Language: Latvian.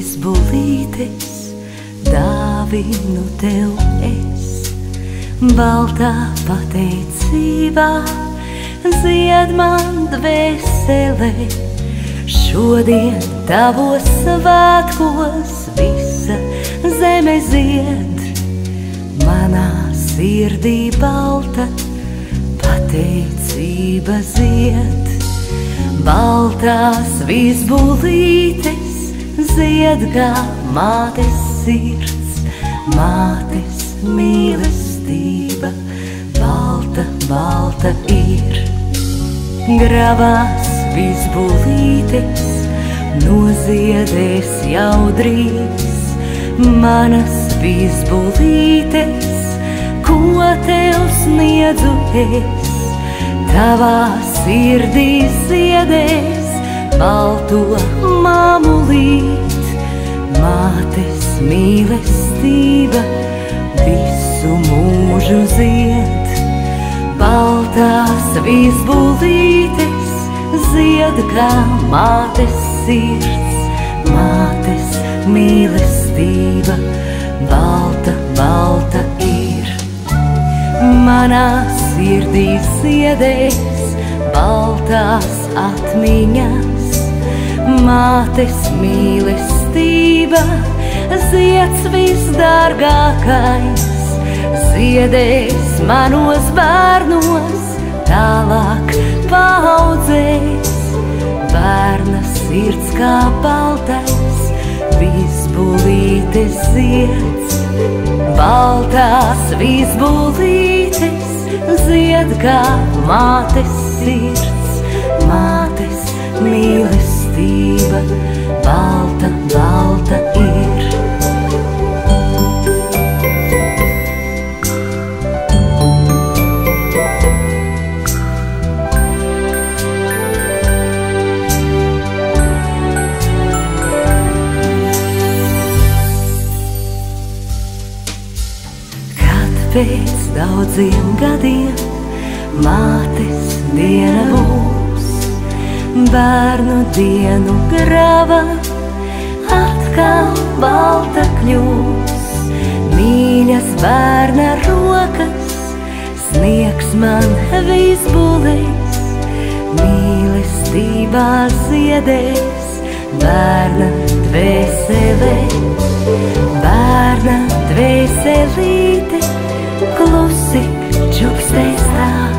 vizbulītes dāvinu tev es. Baltā pateicībā zied man dvēselē. Šodien tavos svētkos visa zeme zied. Manā sirdī balta pateicība zied. Baltās vizbulītes zied kā mātes sirds, mātes mīlestība, balta, balta ir. Gravās vizbulītes noziedēs jau drīz, manas vizbulītes, ko tev sniedzu es. Tavā sirdī ziedēs balto mamulīt, mātes mīlestība visu mūžu zied. Baltās vizbulītes zied kā mātes sirds, mātes mīlestība, balta, balta ir. Manā sirdī ziedēs baltās atmiņas, mātes mīlestība, zieds visdārgākais, ziedēs manos bērnos, tālāk paudzēs. Bērna sirds kā baltais vizbulītes zieds. Baltās vizbulītes zied kā mātes sirds, mātes mīlestība, balta, balta ir. Pēc daudziem gadiem mātes diena būs, bērnu dienu grava atkal balta kļūs. Mīļas bērna rokas sniegs man vizbulēs, mīlestībā ziedēs bērna dvēselē. Bērna dvēselīte klusi čukstēs tā.